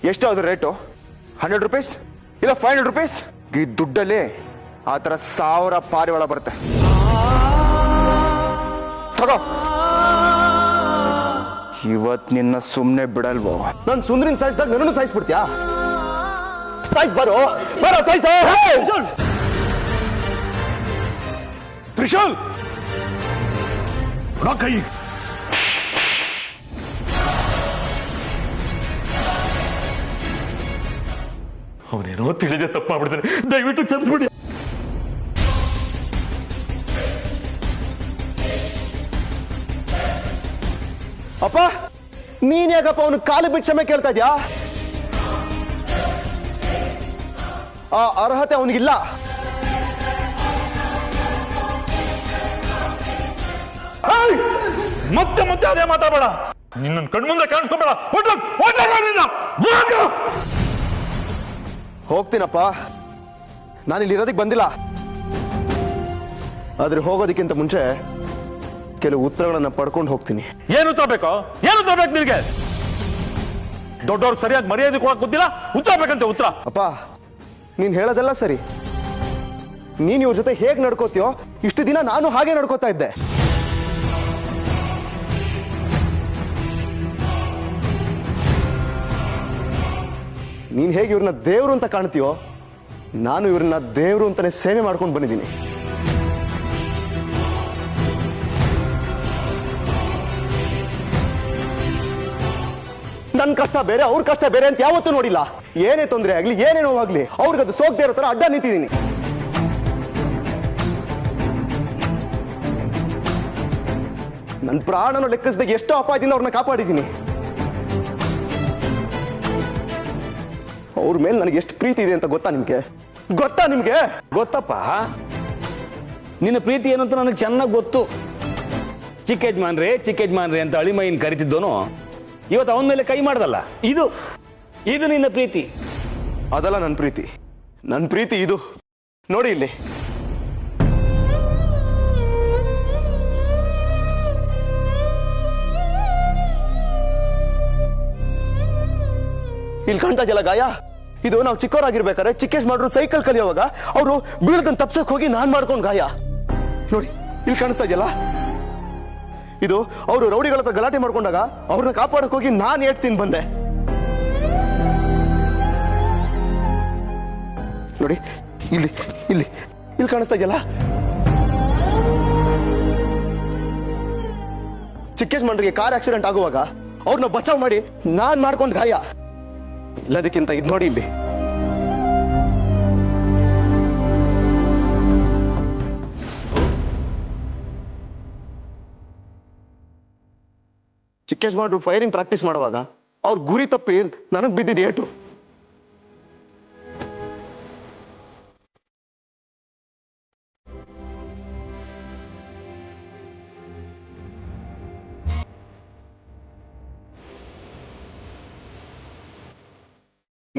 ಎಷ್ಟು ಅದು rate? 100 rupees ಇಲ್ಲ 500 ರೂಪೀಸ್? ಈ ದುಡ್ಡಲ್ಲಿ ಆ ಥರ 1000 ಪಾರಿವಾಳ ಬರುತ್ತೆ. ತಗೋ. ಇವತ್ ನಿನ್ನ ಸುಮ್ಮನೆ ಬಿಡಲ್ವೋ? ನಾನು ಸುಂದ್ರಿನ ಸಾಯಿಸಿದಾಗ ನನ್ನನ್ನು ಸಾಯಿಸ್ಬಿಡ್ತೀಯಾ? ಸಾಯಿಸ್ ಬರೋ ಸಾಯಿಸ. ತ್ರಿಶೂಲ್ ಕೈ. ಅವನೇನೋ ತಿಳಿದೆ ತಪ್ಪು ಮಾಡ್ಬಿಡ್ತಾನೆ, ದಯವಿಟ್ಟು ಕ್ಷಮಿಸ್ಬಿಡಿ. ಅಪ್ಪ ನೀನ್ ಯಾಕಪ್ಪ ಅವನು ಕಾಲು ಬಿಟ್ಟು ಕ್ಷಮೆ ಕೇಳ್ತಾ ಇದ್ಯಾ? ಆ ಅರ್ಹತೆ ಅವನಿಗಿಲ್ಲ. ಮತ್ತೆ ಮತ್ತೆ ಅದೇ ಮಾತಾಡಬೇಡ, ನಿನ್ನ ಕಣ್ಮುಂದೆ ಕಾಣಿಸ್ಕೋಬೇಡ. ಹೋಗ್ತೀನಪ್ಪ, ನಾನಿಲ್ಲಿ ಇರೋದಕ್ಕೆ ಬಂದಿಲ್ಲ. ಆದ್ರೆ ಹೋಗೋದಕ್ಕಿಂತ ಮುಂಚೆ ಕೆಲವು ಉತ್ತರಗಳನ್ನ ಪಡ್ಕೊಂಡು ಹೋಗ್ತೀನಿ. ಏನು ತಗೋಬೇಕು? ಏನು ತಗೋಬೇಕು ನಿನಗೆ? ದೊಡ್ಡವ್ರಿಗೆ ಸರಿಯಾಗಿ ಮರ್ಯಾದೆ ಕೊಡಕ್ ಗೊತ್ತಿಲ್ಲ, ಉತ್ತರ ಬೇಕಂತೆ ಉತ್ತರ. ಅಪ್ಪ ನೀನ್ ಹೇಳೋದೆಲ್ಲ ಸರಿ. ನೀನ್ ಇವ್ರ ಜೊತೆ ಹೇಗ್ ನಡ್ಕೋತೀಯೋ ಇಷ್ಟು ದಿನ ನಾನು ಹಾಗೆ ನಡ್ಕೋತಾ ಇದ್ದೆ. ನೀನ್ ಹೇಗೆ ಇವ್ರನ್ನ ದೇವ್ರು ಅಂತ ಕಾಣ್ತೀಯೋ ನಾನು ಇವ್ರನ್ನ ದೇವ್ರು ಅಂತಾನೆ ಸೇವೆ ಮಾಡ್ಕೊಂಡು ಬಂದಿದ್ದೀನಿ. ನನ್ನ ಕಷ್ಟ ಬೇರೆ ಅವ್ರ ಕಷ್ಟ ಬೇರೆ ಅಂತ ಯಾವತ್ತೂ ನೋಡಿಲ್ಲ. ಏನೇ ತೊಂದರೆ ಆಗ್ಲಿ ಏನೇ ನೋವಾಗ್ಲಿ ಅವ್ರಿಗದು ಸೋಗದೆ ಇರೋ ತರ ಅಡ್ಡ ನಿಂತಿದ್ದೀನಿ. ನನ್ನ ಪ್ರಾಣನ ಲೆಕ್ಕಿಸಿದಾಗ ಎಷ್ಟೋ ಅಪಾಯದಿಂದ ಅವ್ರನ್ನ ಕಾಪಾಡಿದ್ದೀನಿ. ಅವ್ರ ಮೇಲೆ ನನಗೆ ಎಷ್ಟು ಪ್ರೀತಿ ಇದೆ ಅಂತ ಗೊತ್ತಾ ನಿಮ್ಗೆ? ಗೊತ್ತಪ್ಪ, ನಿನ್ನ ಪ್ರೀತಿ ಏನು ಅಂತ ನನಗೆ ಚೆನ್ನಾಗಿ ಗೊತ್ತು. ಚಿಕ್ಕ ಯಜಮಾನ್ರೆ ಅಂತ ಅಳಿಮೈನ್ ಕರಿತಿದ್ದೋನು ಇವತ್ತು ಅವನ ಮೇಲೆ ಕೈ ಮಾಡ್ದಲ್ಲ. ಇದು ನಿನ್ನ ಪ್ರೀತಿ. ಅದಲ್ಲ ನನ್ನ ಪ್ರೀತಿ ಇದು ನೋಡಿ. ಇಲ್ಲಿ ಕಾಣ್ತಾ ಇದೆಯಲ್ಲ ಗಾಯ, ಇದು ನಾವು ಚಿಕ್ಕವರಾಗಿರ್ಬೇಕಾದ್ರೆ ಚಿಕ್ಕೇಶ್ ಮಾಡ್ರು ಸೈಕಲ್ ಕಲಿಯುವಾಗ ಅವರು ಬೀಳದನ್ ತಪ್ಸಕ್ ಹೋಗಿ ನಾನ್ ಮಾಡ್ಕೊಂಡು ಗಾಯ ನೋಡಿ. ಇಲ್ಲಿ ಕಾಣಿಸ್ತಾ ಇದೆಯಲ್ಲ, ಇದು ಅವರು ರೌಡಿಗಳ ಹತ್ರ ಗಲಾಟೆ ಮಾಡ್ಕೊಂಡಾಗ ಅವ್ರನ್ನ ಕಾಪಾಡಕ್ ಹೋಗಿ ನಾನ್ ಏಟ್ತೀನಿ ಬಂದೆ ನೋಡಿ. ಇಲ್ಲಿ ಕಾಣಿಸ್ತಾ ಇದೆಯಲ್ಲ, ಚಿಕ್ಕೇಶ್ ಮಂಡ್ರಿಗೆ ಕಾರ್ ಆಕ್ಸಿಡೆಂಟ್ ಆಗುವಾಗ ಅವ್ರನ್ನ ಬಚಾವ್ ಮಾಡಿ ನಾನ್ ಮಾಡ್ಕೊಂಡು ಗಾಯ. ಇಲ್ಲದಕ್ಕಿಂತ ಇದು ನೋಡಿ, ಇಲ್ಲಿ ಚಿಕ್ಕೇಶ್ ಮಾಡ್ರು ಫೈರಿಂಗ್ ಪ್ರಾಕ್ಟೀಸ್ ಮಾಡುವಾಗ ಅವ್ರ ಗುರಿ ತಪ್ಪಿ ನನಗ್ ಬಿದ್ದಿದ್ದು ಏಟು.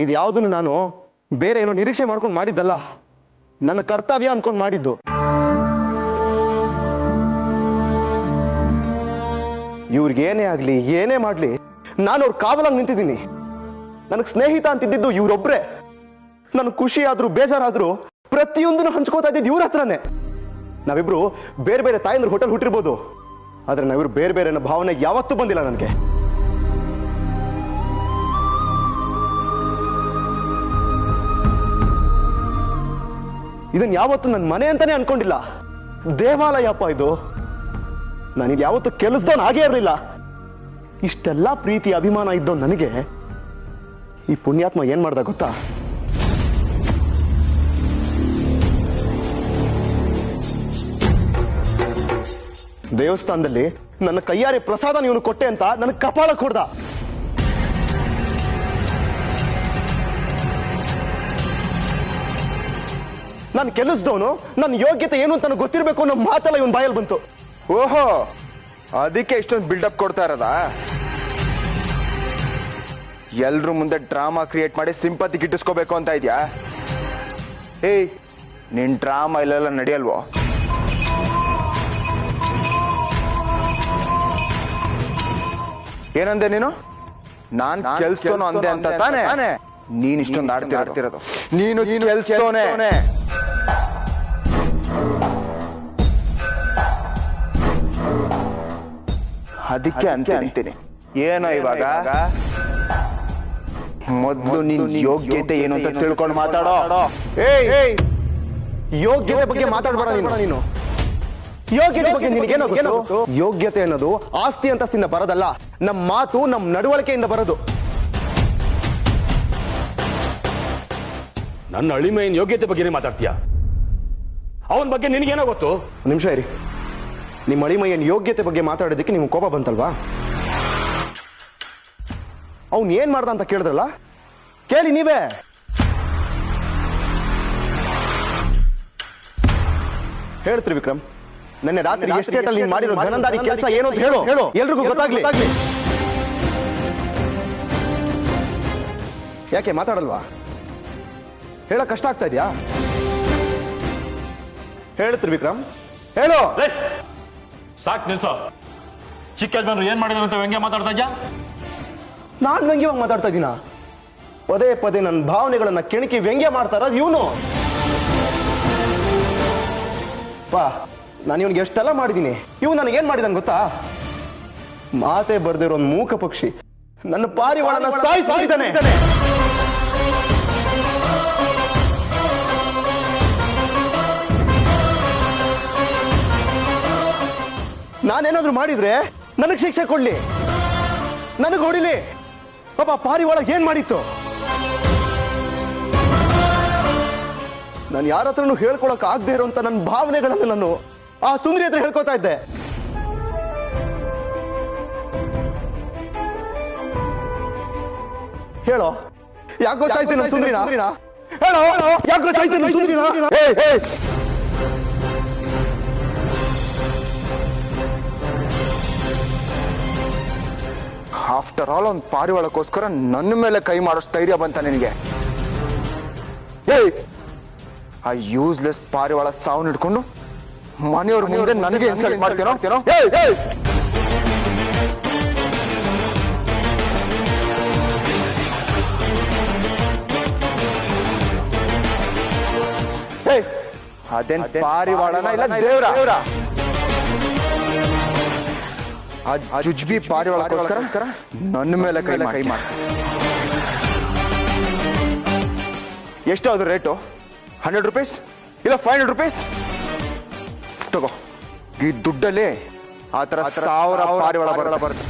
ಇದ್ಯಾವುದನ್ನು ನಾನು ಬೇರೆ ಏನೋ ನಿರೀಕ್ಷೆ ಮಾಡ್ಕೊಂಡು ಮಾಡಿದ್ದಲ್ಲ, ನನ್ನ ಕರ್ತವ್ಯ ಅನ್ಕೊಂಡು ಮಾಡಿದ್ದು. ಇವ್ರಿಗೆ ಏನೇ ಆಗ್ಲಿ ಏನೇ ಮಾಡ್ಲಿ ನಾನು ಅವ್ರ ಕಾವಲಾಗಿ ನಿಂತಿದ್ದೀನಿ. ನನಗ್ ಸ್ನೇಹಿತ ಅಂತಿದ್ದು ಇವ್ರೊಬ್ರೆ. ನನ್ ಖುಷಿ ಆದ್ರೂ ಬೇಜಾರಾದ್ರೂ ಪ್ರತಿಯೊಂದನ್ನು ಹಂಚ್ಕೋತಾ ಇದ್ದಿದ್ದು ಇವ್ರ ಹತ್ರನೇ. ನಾವಿಬ್ರು ಬೇರೆ ಬೇರೆ ತಾಯಂದ್ರ ಹೋಟೆಲ್ ಹುಟ್ಟಿರ್ಬೋದು, ಆದ್ರೆ ನಾವಿಬ್ರು ಬೇರೆ ಬೇರೆ ಅನ್ನೋ ಭಾವನೆ ಯಾವತ್ತೂ ಬಂದಿಲ್ಲ ನನಗೆ. ಇದನ್ ಯಾವತ್ತು ನನ್ನ ಮನೆ ಅಂತಾನೆ ಅನ್ಕೊಂಡಿಲ್ಲ, ದೇವಾಲಯಪ್ಪ ಇದು. ನಾನಿಲ್ಲಿ ಯಾವತ್ತು ಕೆಲಸದವನ್ ಹಾಗೇ ಇರಲಿಲ್ಲ. ಇಷ್ಟೆಲ್ಲ ಪ್ರೀತಿ ಅಭಿಮಾನ ಇದ್ದವ್ ನನಗೆ ಈ ಪುಣ್ಯಾತ್ಮ ಏನ್ ಮಾಡ್ದ ಗೊತ್ತಾ? ದೇವಸ್ಥಾನದಲ್ಲಿ ನನ್ನ ಕೈಯಾರೆ ಪ್ರಸಾದ ನೀನು ಕೊಟ್ಟೆ ಅಂತ ನನಗೆ ಕಪಾಳಕ್ಕೆ ಹೊಡ್ದ. ನಾನು ಕೆಲಸದವನು, ನನ್ನ ಯೋಗ್ಯತೆ ಏನು ಅಂತ ಗೊತ್ತಿರಬೇಕು ಅನ್ನೋ ಮಾತೆಲ್ಲ ಇವನ್ ಬಾಯಲ್ಲಿ ಬಂತು. ಓಹೋ, ಅದಕ್ಕೆ ಇಷ್ಟೊಂದು ಬಿಲ್ಡಪ್ ಕೊಡ್ತಾ ಇರೋದಾ? ಎಲ್ರ ಮುಂದೆ ಡ್ರಾಮಾ ಕ್ರಿಯೇಟ್ ಮಾಡಿ ಸಿಂಪತಿ ಗಿಟ್ಟಿಸ್ಕೋಬೇಕು ಅಂತ ಇದೆಯಾ? ಏಯ್, ನಿನ್ ಡ್ರಾಮಾ ಇಲ್ಲೆಲ್ಲ ನಡೆಯಲ್ವೋ? ಏನಂದೆ ನೀನು? ನಾನ್ ಕೆಲ್ಸದವನು ಅಂದೆ ಅಂತ ತಾನೇ ನೀನ್ ಇಷ್ಟೊಂದು ಆಡ್ತಿರೋದು. ನೀನು ಕೆಲ್ಸದವನೇ. ಅದಕ್ಕೆ ಅಂತೀನಿ ಏನೋ ಇವಾಗ ಮೊದ್ಲು ನಿನ್ ಯೋಗ್ಯತೆ ಏನು ಅಂತ ತಿಳ್ಕೊಂಡು ಮಾತಾಡೋ. ಯೋಗ್ಯತೆ ಬಗ್ಗೆ ಮಾತಾಡ್ಬೇಡ ನೀನು. ಯೋಗ್ಯತೆ ಬಗ್ಗೆ ನಿನಗೇನೋ ಗೊತ್ತು? ಯೋಗ್ಯತೆ ಅನ್ನೋದು ಆಸ್ತಿ ಅಂತಸ್ತಿಂದ ಬರೋದಲ್ಲ, ನಮ್ಮ ಮಾತು ನಮ್ಮ ನಡವಳಿಕೆಯಿಂದ ಬರೋದು. ನನ್ನ ಅಳಿಮೈನ್ ಯೋಗ್ಯತೆ ಬಗ್ಗೆನೇ ಮಾತಾಡ್ತೀಯ? ಅವನ ಬಗ್ಗೆ ನಿನಗೇನೋ ಗೊತ್ತು? ನಿಮಿಷ ಇರಿ. ನಿಮ್ಮ ಅಳಿಮಯ್ಯನ ಯೋಗ್ಯತೆ ಬಗ್ಗೆ ಮಾತಾಡೋದಕ್ಕೆ ನಿಮ್ಗೆ ಕೋಪ ಬಂತಲ್ವಾ? ಅವನ್ ಏನ್ ಮಾಡ್ದ ಅಂತ ಕೇಳಿದ್ರಲ್ಲ, ಕೇಳಿ ನೀವೇ. ಹೇಳ್ತೀರಿ ವಿಕ್ರಮ್, ನೆನ್ನೆ ರಾತ್ರಿ ಎಸ್ಟೇಟ್ ಅಲ್ಲಿ ಮಾಡಿರೋ ಧನಂದಾರಿ ಕೆಲಸ ಏನು ಅಂತ ಹೇಳು, ಎಲ್ರಿಗೂ ಗೊತ್ತಾಗ್ಲಿ. ಯಾಕೆ ಮಾತಾಡಲ್ವಾ? ಹೇಳಕ್ ಕಷ್ಟ ಆಗ್ತಾ ಇದೆಯಾ? ಹೇಳ್ತೀರಿ ವಿಕ್ರಮ್, ಹೇಳು. ಸಾಕ್ ನಿಲ್ಸೋ. ಚಿಕ್ಕ ಯಜಮಾನ್ರು ಏನ್ ಮಾಡಿದ್ರು ಅಂತ ವ್ಯಂಗ್ಯ ಮಾತಾಡ್ತಾ ಇದ್ಯಾ? ನಾನ್ ವ್ಯಂಗ್ಯವಾಗಿ ಮಾತಾಡ್ತಾ ಇದ್ದೀನ? ಪದೇ ಪದೇ ನನ್ನ ಭಾವನೆಗಳನ್ನ ಕೆಣಕಿ ವ್ಯಂಗ್ಯ ಮಾಡ್ತಾರ ಇವನು. ಪಾ, ನಾನು ಇವನಿಗೆ ಎಷ್ಟೆಲ್ಲ ಮಾಡಿದ್ದೀನಿ, ಇವ್ ನನಗೇನ್ ಮಾಡಿದಾನ ಗೊತ್ತಾ? ಮಾತೆ ಬರ್ದಿರೋ ಒಂದು ಮೂಕ ಪಕ್ಷಿ ನನ್ನ ಪಾರಿವಾಳನ ಸಾಯಿಸಿದ್ದಾನೆ. ನಾನೇನಾದ್ರೂ ಮಾಡಿದ್ರೆ ನನಗ್ ಶಿಕ್ಷೆ ಕೊಡ್ಲಿ, ನನಗ್ ಹೊಡಿಲಿ. ಪಾಪ ಪಾರಿವಾಳ ಏನ್ ಮಾಡಿತ್ತು? ನಾನು ಯಾರ ಹತ್ರನೂ ಹೇಳ್ಕೊಳಕ್ ಆಗದೆ ಇರೋಂತ ನನ್ನ ಭಾವನೆಗಳನ್ನು ನಾನು ಆ ಸುಂದರಿ ಹತ್ರ ಹೇಳ್ಕೊತಾ ಇದ್ದೆ. ಹೇಳೋ, ಯಾಕೋ ಸಾಯ್ತೀನಿ ನನ್ನ ಸುಂದರಿನ? ಹೇಳೋ, ಯಾಕೋ ಸಾಯ್ತೀನಿ ನನ್ನ ಸುಂದರಿನ? ಆಫ್ಟರ್ ಆಲ್ ಒಂದು ಪಾರಿವಾಳಕ್ಕೋಸ್ಕರ ನನ್ನ ಮೇಲೆ ಕೈ ಮಾಡೋಷ್ಟು ಧೈರ್ಯ ಬಂತ ನಿನಗೆ? ಆ ಯೂಸ್ಲೆಸ್ ಪಾರಿವಾಳ ಸಾವನ್ನ ಹಿಡ್ಕೊಂಡು ಮನೆಯವ್ರ ಮುಂದೆ ನನಗೆ ಇನ್ಸಲ್ಟ್ ಮಾಡ್ತೀನೋ? ಅದೇನ್ ಪಾರಿವಾಳನ ಇಲ್ಲ ದೇವ್ರ? ಜುಜ್ಬಿ ಪಾರಿವಾಳಕ್ಕೋಸ್ಕರ ನನ್ನ ಮೇಲೆ ಕೈ ಮಾಡ್ತೀನಿ. ಎಷ್ಟಾದ್ರು ರೇಟು? 100 ರೂಪೀಸ್ ಇಲ್ಲ 500 ರೂಪೀಸ್ ತಗೋ. ಈ ದುಡ್ಡಲ್ಲಿ ಆ ತರ 1000 ಪಾರಿವಾಳ ಬರುತ್ತೆ.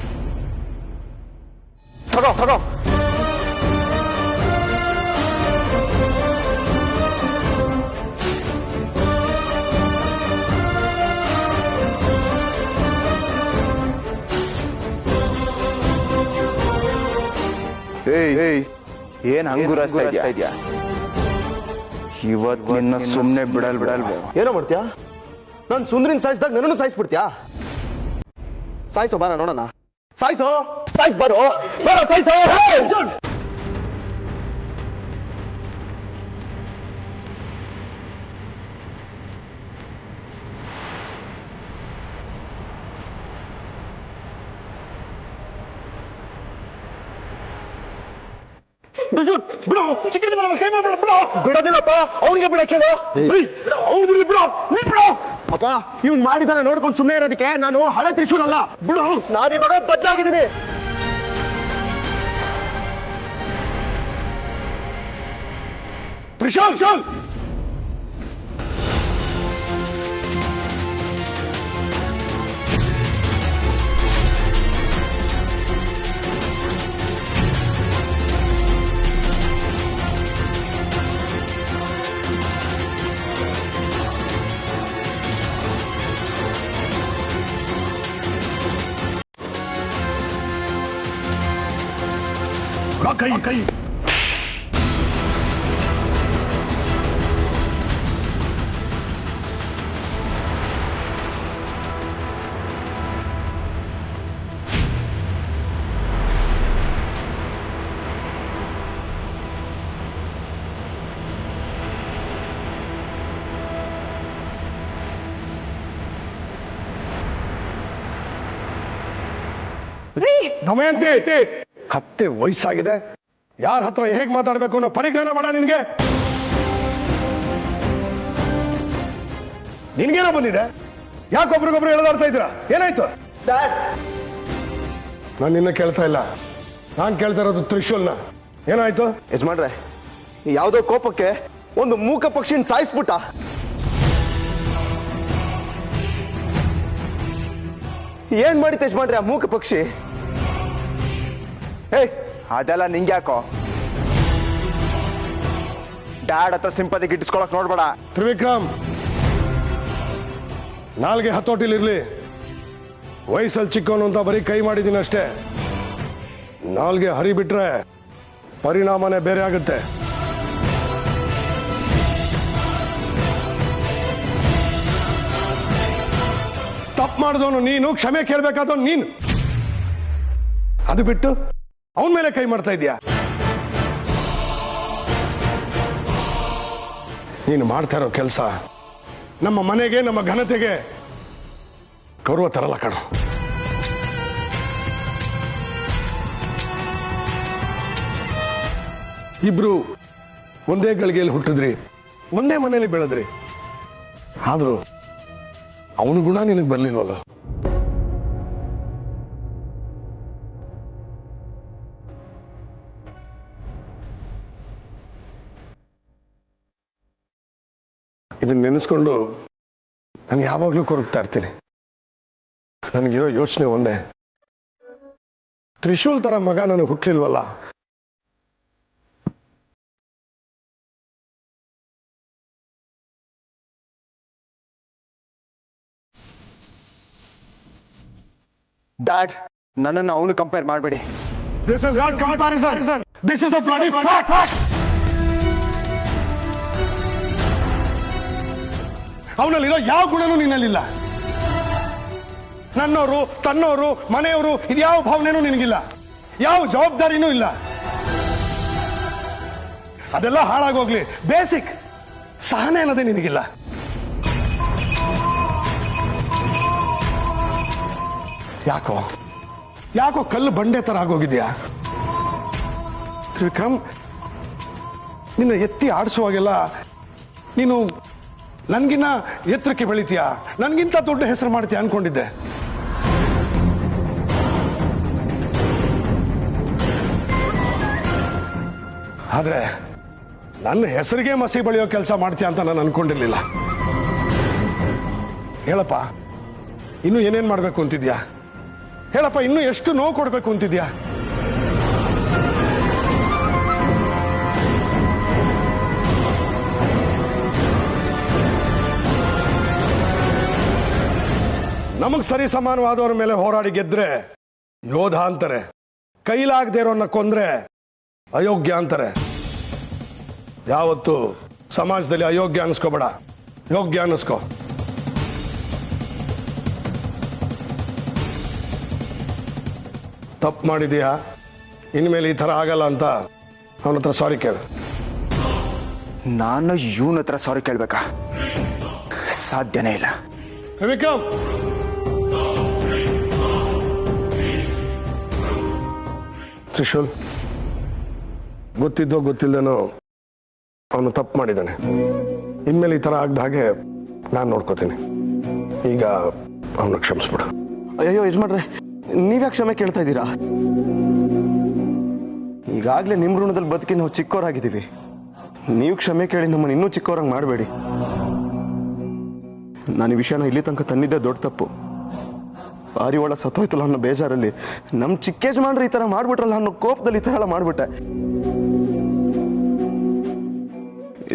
ತಗೋ. ಏನ್ ಹಂಗುರಾಸ್ತಾ ಇದ್ಯಾ? ಇವತ್ ನಿನ್ನ ಸುಮ್ನೆ ಬಿಡಲ್ವೋ? ಏನೋ ಮಾಡ್ತೀಯಾ? ನಾನು ಸುಂದ್ರಿನ ಸಾಯಿಸಿದಾಗ ನನ್ನನ್ನು ಸಾಯಿಸ್ಬಿಡ್ತೀಯಾ? ಸಾಯಿಸೋ, ಬಾರ ನೋಡೋಣ. ಸಾಯಿಸೋ, ಬರೋ ಸಾಯಿಸೋ. ಬಿಡೋದಿಲ್ಲಪ್ಪ, ಅವನಿಗೆ ಬಿಡಕ್ಕೆ ಅಪ್ಪ. ಇವ್ನು ಮಾಡಿದಾನೆ ನೋಡ್ಕೊಂಡು ಸುಮ್ಮನೆ ಇರೋದಕ್ಕೆ ನಾನು ಹಳೆ ತ್ರಿಶೂಲ್ ಅಲ್ಲ. ಬಿಡು, ನಾನಿವಾಗ ಬದಲಾಗಿದ್ದೀನಿ. ತ್ರಿಶೂಲ್ ಕೈ ದಮಯಂತಿ, ಹತ್ತೆ ವಯಸ್ಸಾಗಿದೆ, ಯಾರ ಹತ್ರ ಹೇಗೆ ಮಾತಾಡಬೇಕು ಅನ್ನೋ ಪರಿಜ್ಞಾನ ಮಾಡ ನಿನ್ಗೆ. ನಿನ್ಗೇನೋ ಬಂದಿದೆ? ಯಾಕೊಬ್ರಿಗೊಬ್ರು ಎಳೆದಾಡ್ತಾ ಇದ್ದೀರಾ? ಏನಾಯ್ತು? ನಾನು ನಿನ್ನ ಕೇಳ್ತಾ ಇಲ್ಲ, ನಾನು ಕೇಳ್ತಾ ಇರೋದು ತ್ರಿಶೂಲ್ನ. ಏನಾಯ್ತು? ಯಜಮಾನ್ರೆ, ಯಾವುದೋ ಕೋಪಕ್ಕೆ ಒಂದು ಮೂಕ ಪಕ್ಷಿನ ಸಾಯಿಸ್ಬಿಟ್ಟ. ಏನ್ ಮಾಡಿತ್ತು ಯಜಮಾನ್ರೆ ಆ ಮೂಕ ಪಕ್ಷಿ? ಏಯ್ ಅದೆಲ್ಲ ನಿಂಗ್ಯಾಕೋ? ಡ್ಯಾಡ್ ಹತ್ರ ಸಿಂಪತಿ ಗಿಟ್ಟಿಸ್ಕೊಳಕ್ ನೋಡ್ಬೇಡ. ತ್ರಿವಿಕ್ರಮ್, ನಾಲ್ಗೆ ಹತೋಟಿಲಿರ್ಲಿ. ವಯಸ್ಸಲ್ಲಿ ಚಿಕ್ಕವನು ಅಂತ ಬರೀ ಕೈ ಮಾಡಿದ್ದೀನಿ ಅಷ್ಟೇ. ನಾಲ್ಗೆ ಹರಿಬಿಟ್ರೆ ಪರಿಣಾಮನೇ ಬೇರೆ ಆಗುತ್ತೆ. ತಪ್ಪು ಮಾಡಿದವನು ನೀನು, ಕ್ಷಮೆ ಕೇಳಬೇಕಾದವನು ನೀನು. ಅದು ಬಿಟ್ಟು ಅವನ ಮೇಲೆ ಕೈ ಮಾಡ್ತಾ ಇದೀಯಾ? ನೀನು ಮಾಡ್ತಾ ಇರೋ ಕೆಲಸ ನಮ್ಮ ಮನೆಗೆ, ನಮ್ಮ ಘನತೆಗೆ ಗೌರವ ತರಲ್ಲ ಕಣೋ. ಇಬ್ರು ಒಂದೇ ಗಳಿಗೆಯಲ್ಲಿ ಹುಟ್ಟಿದ್ರಿ, ಒಂದೇ ಮನೆಯಲ್ಲಿ ಬೆಳೆದ್ರಿ. ಆದ್ರೂ ಅವನ ಗುಣ ನಿನಗೆ ಬರ್ಲಿಲ್ವಲ್ಲ. ಇದನ್ನ ನೆನೆಸ್ಕೊಂಡು ನಾನು ಯಾವಾಗಲೂ ಕೊರಗ್ತಾ ಇರ್ತೀನಿ. ನನಗಿರೋ ಯೋಚನೆ ಒಂದೇ, ತ್ರಿಶೂಲ್ ತರ ಮಗ ನನಗೆ ಹುಟ್ಟಲಿಲ್ವಲ್ಲ. ಡ್ಯಾಡ್, ನನ್ನನ್ನು ಅವನು ಕಂಪೇರ್ ಮಾಡಬೇಡಿ. This is not comparison. This is a bloody fact. ಅವನಲ್ಲಿರೋ ಯಾವ ಗುಣನೂ ನಿನ್ನಲ್ಲಿಲ್ಲ. ನನ್ನವರು, ತನ್ನವರು, ಮನೆಯವರು, ಇದ್ಯಾವ ಭಾವನೆನೂ ನಿನಗಿಲ್ಲ. ಯಾವ ಜವಾಬ್ದಾರಿನೂ ಇಲ್ಲ. ಅದೆಲ್ಲ ಹಾಳಾಗೋಗ್ಲಿ, ಬೇಸಿಕ್ ಸಹನೆ ಅನ್ನೋದೇ ನಿನಗಿಲ್ಲ. ಯಾಕೋ ಯಾಕೋ ಕಲ್ಲು ಬಂಡೆ ತರ ಆಗೋಗಿದ್ಯಾ? ತ್ರಿವಿಕ್ರಮ್, ನಿನ್ನ ಎತ್ತಿ ಆಡಿಸುವಾಗೆಲ್ಲ ನೀನು ನನ್ಗಿನ್ನ ಎತ್ತರಕ್ಕೆ ಬೆಳಿತೀಯಾ, ನನ್ಗಿಂತ ದೊಡ್ಡ ಹೆಸರು ಮಾಡ್ತೀಯ ಅನ್ಕೊಂಡಿದ್ದೆ. ಆದ್ರೆ ನನ್ನ ಹೆಸರಿಗೆ ಮಸಿ ಬಳಿಯೋ ಕೆಲಸ ಮಾಡ್ತೀಯ ಅಂತ ನಾನು ಅನ್ಕೊಂಡಿರ್ಲಿಲ್ಲ. ಹೇಳಪ್ಪ, ಇನ್ನು ಏನೇನ್ ಮಾಡ್ಬೇಕು ಅಂತಿದ್ಯಾ? ಹೇಳಪ್ಪ, ಇನ್ನು ಎಷ್ಟು ನೋವು ಕೊಡ್ಬೇಕು ಅಂತಿದ್ಯಾ? ನಮಗ್ ಸರಿ ಸಮಾನವಾದವ್ರ ಮೇಲೆ ಹೋರಾಡಿ ಗೆದ್ರೆ ಯೋಧ ಅಂತಾರೆ, ಕೈಲಾಗದೇ ಇರೋನ್ನ ಕೊಂದ್ರೆ ಅಯೋಗ್ಯ ಅಂತಾರೆ. ಯಾವತ್ತು ಸಮಾಜದಲ್ಲಿ ಅಯೋಗ್ಯ ಅನ್ಸ್ಕೋಬೇಡ, ಯೋಗ್ಯ ಅನ್ನಿಸ್ಕೋ. ತಪ್ಪು ಮಾಡಿದೀಯಾ, ಇನ್ಮೇಲೆ ಈ ತರ ಆಗಲ್ಲ ಅಂತ ಅವನ ಹತ್ರ ಸಾರಿ ಕೇಳು. ನಾನು ಇವನ ಹತ್ರ ಸಾರಿ ಕೇಳ್ಬೇಕಾ? ಸಾಧ್ಯನೇ ಇಲ್ಲ. ವಿಕ್ರಮ್, ತ್ರಿಶೂಲ್, ಗೊತ್ತಿದ್ದೋ ಗೊತ್ತಿಲ್ಲದೇನೋ ಅವನು ತಪ್ಪು ಮಾಡಿದ್ದಾನೆ. ಇನ್ಮೇಲೆ ಈ ತರ ಆಗದ ಹಾಗೆ ನಾನು ನೋಡ್ಕೋತೀನಿ. ಈಗ ಅವನು ಕ್ಷಮಿಸ್ಬಿಡು. ಅಯ್ಯೋ ಯಜಮಾನ್ರೆ, ನೀವ್ಯಾಕೆ ಕ್ಷಮೆ ಕೇಳ್ತಾ ಇದ್ದೀರಾ? ಈಗಾಗಲೇ ನಿಮ್ಮ ಋಣದಲ್ಲಿ ಬದುಕಿ ನಾವು ಚಿಕ್ಕವರಾಗಿದ್ದೀವಿ. ನೀವು ಕ್ಷಮೆ ಕೇಳಿ ನಮ್ಮನ್ನು ಇನ್ನೂ ಚಿಕ್ಕವರಾಗಿ ಮಾಡಬೇಡಿ. ನಾನು ಈ ವಿಷಯನ ಇಲ್ಲಿ ತನಕ ತಂದಿದ್ದೆ ದೊಡ್ಡ ತಪ್ಪು. ಪಾರಿವಾಳ ಸತ್ತೋಯ್ತಲ್ಲ ಅನ್ನೋ ಬೇಜಾರಲ್ಲಿ ನಮ್ಮ ಚಿಕ್ಕ ಯಜಮಾನ್ರು ಈ ಥರ ಮಾಡ್ಬಿಟ್ರಲ್ಲ ಅನ್ನೋ ಕೋಪದಲ್ಲಿ ಈ ಥರ ಎಲ್ಲ ಮಾಡ್ಬಿಟ್ಟೆ.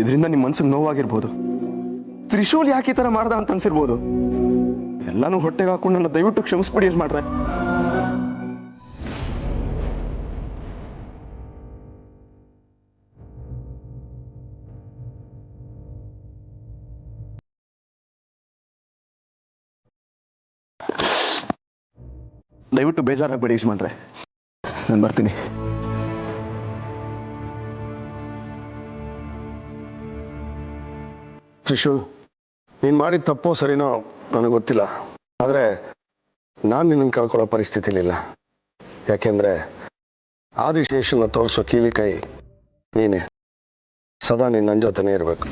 ಇದರಿಂದ ನಿಮ್ಮ ಮನ್ಸಿಗೆ ನೋವಾಗಿರ್ಬೋದು. ತ್ರಿಶೂಲ್ ಯಾಕೆ ಈ ಥರ ಮಾಡ್ದ ಅಂತ ಅನ್ಸಿರ್ಬೋದು. ಎಲ್ಲಾನು ಹೊಟ್ಟೆಗೆ ಹಾಕೊಂಡು ನನ್ನ ದಯವಿಟ್ಟು ಕ್ಷಮಿಸ್ಬಿಡಿ ಯಜಮಾನ್ರೆ. ದಯವಿಟ್ಟು ಬೇಜಾರಾಗಬೇಡಿ ಯಜಮಾನ್ರೆ, ನಾನು ಬರ್ತೀನಿ. ತ್ರಿಶೂಲ್, ನೀನು ಮಾಡಿದ ತಪ್ಪೋ ಸರಿನೋ ನನಗೆ ಗೊತ್ತಿಲ್ಲ. ಆದರೆ ನಾನು ನಿನ್ನನ್ನು ಕಳ್ಕೊಳ್ಳೋ ಪರಿಸ್ಥಿತಿಲಿಲ್ಲ. ಯಾಕೆಂದರೆ ಆದಿಶೇಷನ ತೋರಿಸೋ ಕೀಲಿಕೈ ನೀನೆ. ಸದಾ ನಿನ್ನ ಜೊತೆನೇ ಇರಬೇಕು.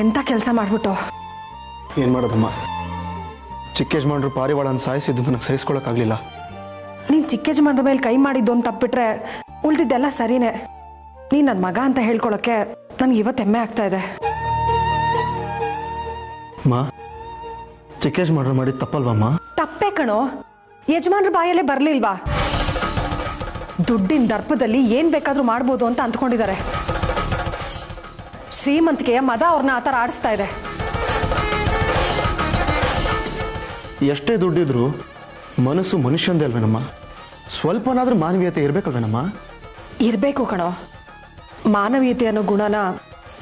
ಎಂತ ಕೆಲಸ ಮಾಡ್ಬಿಟ್ಟು. ಏನು ಮಾಡೋದಮ್ಮ, ಚಿಕ್ಕ ಯಜಮಾನ್ರು ಪಾರಿವಾಳನ ಸಾಯಿಸಿದ್ದು ನನಗೆ ಸಹಿಸ್ಕೊಳಕ್ಕಾಗಲಿಲ್ಲ. ನೀನು ಚಿಕ್ಕ ಯಜಮಾನ್ರ ಮೇಲೆ ಕೈ ಮಾಡಿದ್ದು ಅಂತ ತಪ್ಪಿಟ್ರೆ ಉಳಿದಿದ್ದೆಲ್ಲ ಸರಿನೇ. ನೀನು ನನ್ನ ಮಗ ಅಂತ ಹೇಳ್ಕೊಳಕ್ಕೆ ನನಗೆ ಇವತ್ತು ಹೆಮ್ಮೆ ಆಗ್ತಾ ಇದೆ. ಅಮ್ಮ, ಚಿಕ್ಕ ಯಜಮಾನ್ರು ಮಾಡಿದ ತಪ್ಪಲ್ವಮ್ಮ? ತಪ್ಪೇ ಕಣೋ, ಯಜಮಾನ್ರ ಬಾಯಲ್ಲೇ ಬರಲಿಲ್ವಾ? ದುಡ್ಡಿನ ದರ್ಪದಲ್ಲಿ ಏನು ಬೇಕಾದರೂ ಮಾಡ್ಬೋದು ಅಂತ ಅಂದ್ಕೊಂಡಿದ್ದಾರೆ. ಶ್ರೀಮಂತಿಕೆಯ ಮದ ಅವ್ರನ್ನ ಆ ಥರ ಆಡಿಸ್ತಾ ಇದೆ. ಎಷ್ಟೇ ದುಡ್ಡಿದ್ರು ಮನಸ್ಸು ಮನುಷ್ಯಂದೇ ಅಲ್ವೇನಮ್ಮ? ಸ್ವಲ್ಪನಾದ್ರೂ ಮಾನವೀಯತೆ ಇರಬೇಕಲ್ವೇನಮ್ಮ? ಇರಬೇಕು ಕಣೋ. ಮಾನವೀಯತೆ ಅನ್ನೋ ಗುಣನ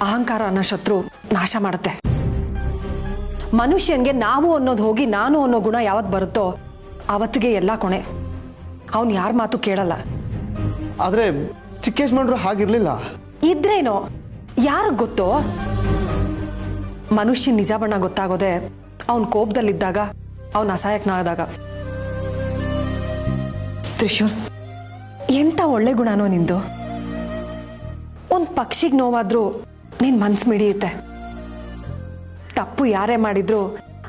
ಅಹಂಕಾರ ಅನ್ನೋ ಶತ್ರು ನಾಶ ಮಾಡುತ್ತೆ. ಮನುಷ್ಯನ್ಗೆ ನಾವು ಅನ್ನೋದು ಹೋಗಿ ನಾನು ಅನ್ನೋ ಗುಣ ಯಾವತ್ತು ಬರುತ್ತೋ ಅವತ್ತಿಗೆ ಎಲ್ಲ ಕೊನೆ. ಅವನು ಯಾರ ಮಾತು ಕೇಳಲ್ಲ. ಆದರೆ ಚಿಕ್ಕ ಯಜಮಾನ್ರು ಹಾಗಿರ್ಲಿಲ್ಲ. ಇದ್ರೇನೋ, ಯಾರಿಗೆ ಗೊತ್ತೋ? ಮನುಷ್ಯನ ನಿಜ ಬಣ್ಣ ಗೊತ್ತಾಗೋದೆ ಅವನ ಕೋಪದಲ್ಲಿದ್ದಾಗ, ಅವನ ಅಸಹಾಯಕನಾದಾಗ. ತ್ರಿಶೂಲ್, ಎಂತ ಒಳ್ಳೆ ಗುಣನೋ ನಿಂದು. ಒಂದು ಪಕ್ಷಿಗೆ ನೋವಾದ್ರೂ ನಿನ್ ಮನ್ಸು ಮಿಡಿಯುತ್ತೆ. ತಪ್ಪು ಯಾರೇ ಮಾಡಿದ್ರು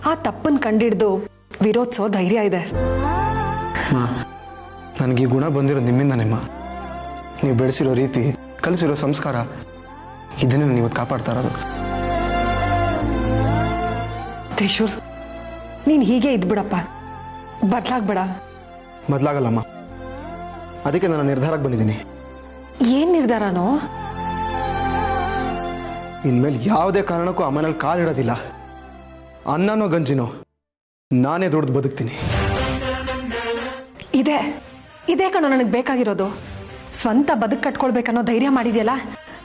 ಆ ತಪ್ಪನ್ನು ಕಂಡಿಡ್ದು ವಿರೋಧಿಸೋ ಧೈರ್ಯ ಇದೆ. ನನಗೆ ಈ ಗುಣ ಬಂದಿರೋ ನಿಮ್ಮಿಂದನೇಮ್ಮ. ನೀವು ಬೆಳೆಸಿರೋ ರೀತಿ, ಕಲಿಸಿರೋ ಸಂಸ್ಕಾರ, ಇದನ್ನೇ ನಾನು ಇವತ್ತು ಕಾಪಾಡ್ತಾ ಇರೋದು. ತ್ರಿಶೂಲ್, ನೀನು ಹೀಗೆ ಇದ್ಬಿಡಪ್ಪ, ಬದಲಾಗ್ಬೇಡ. ಬದಲಾಗಲ್ಲಮ್ಮ, ಅದಕ್ಕೆ ನಾನು ನಿರ್ಧಾರಕ್ಕೆ ಬಂದಿದ್ದೀನಿ. ಏನ್ ನಿರ್ಧಾರನೋ? ಇನ್ಮೇಲೆ ಯಾವುದೇ ಕಾರಣಕ್ಕೂ ಅಮ್ಮನಲ್ಲಿ ಕಾಲಿಡೋದಿಲ್ಲ. ಅನ್ನನೋ ಗಂಜಿನೋ ನಾನೇ ದುಡ್ದು ಬದುಕ್ತೀನಿ. ಇದೇ ಕಣೋ ನನಗೆ ಬೇಕಾಗಿರೋದು. ಸ್ವಂತ ಬದುಕು ಕಟ್ಕೊಳ್ಬೇಕನ್ನೋ ಧೈರ್ಯ ಮಾಡಿದ್ಯಲ್ಲ,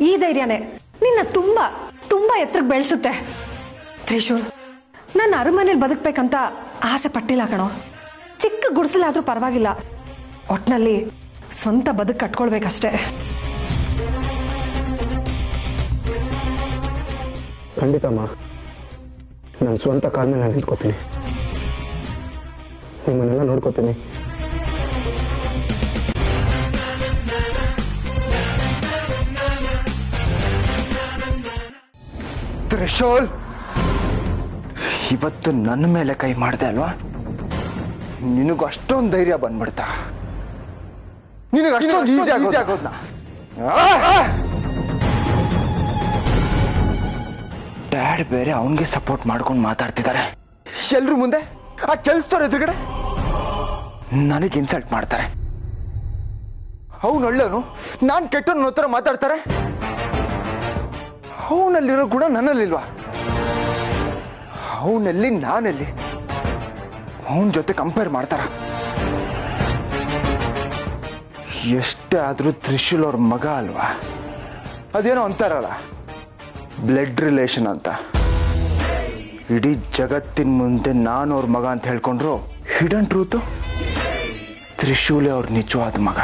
ಈ ಧೈರ್ಯನೇ ನಿನ್ನ ತುಂಬಾ ತುಂಬಾ ಎತ್ತರಕ್ಕೆ ಬೆಳೆಸುತ್ತೆ. ತ್ರಿಶೂಲ್, ನಾನು ಅರಮನೇಲಿ ಬದುಕಬೇಕಂತ ಆಸೆ ಪಟ್ಟಿಲ್ಲ ಕಣೋ. ಚಿಕ್ಕ ಗುಡಿಸಲಾದ್ರೂ ಪರವಾಗಿಲ್ಲ, ಒಟ್ನಲ್ಲಿ ಸ್ವಂತ ಬದುಕು ಕಟ್ಕೊಳ್ಬೇಕಷ್ಟೇ. ಖಂಡಿತಮ್ಮ, ನನ್ನ ಸ್ವಂತ ಕಾಲ ಮೇಲೆ ನಾನು ನಿಂತ್ಕೋತೀನಿ. ನಿಮ್ಮನ್ನೆಲ್ಲ ನೋಡ್ಕೋತೀನಿ. ತ್ರಿಶೂಲ್, ಇವತ್ತು ನನ್ನ ಮೇಲೆ ಕೈ ಮಾಡಿದೆ ಅಲ್ವಾ? ನಿನಗೂ ಅಷ್ಟೊಂದು ಧೈರ್ಯ ಬಂದ್ಬಿಡ್ತಾ? ನಿನಗೆ ಅಷ್ಟೊಂದು ಈಸಿ ಆಗೋದ್ನ? ಡ್ಯಾಡ್ ಬೇರೆ ಅವನಿಗೆ ಸಪೋರ್ಟ್ ಮಾಡ್ಕೊಂಡು ಮಾತಾಡ್ತಿದ್ದಾರೆ. ಎಲ್ರು ಮುಂದೆ ಆ ಕೆಲ್ಸದವ್ರ ಎದುರುಗಡೆ ನನಗೆ ಇನ್ಸಲ್ಟ್ ಮಾಡ್ತಾರೆ. ಅವನು ಒಳ್ಳೆಯವನು, ನಾನು ಕೆಟ್ಟವನು ಹತ್ರ ಮಾತಾಡ್ತಾರೆ. ಅವನಲ್ಲಿರೋ ಗುಣ ನನ್ನಲ್ಲಿಲ್ವಾ? ಅವನಲ್ಲಿ ನಾನಲ್ಲಿ ಅವನ ಜೊತೆ ಕಂಪೇರ್ ಮಾಡ್ತಾರ? ಎಷ್ಟೇ ಆದ್ರೂ ತ್ರಿಶೂಲ್ ಅವ್ರ ಮಗ ಅಲ್ವಾ? ಅದೇನೋ ಅಂತಾರಲ್ಲ, ಬ್ಲಡ್ ರಿಲೇಷನ್ ಅಂತ. ಇಡೀ ಜಗತ್ತಿನ ಮುಂದೆ ನಾನು ಅವ್ರ ಮಗ ಅಂತ ಹೇಳ್ಕೊಂಡ್ರು, ಹಿಡನ್ ಟ್ರೂತು ತ್ರಿಶೂಲೆ ಅವ್ರ ನಿಜವಾದ ಮಗ.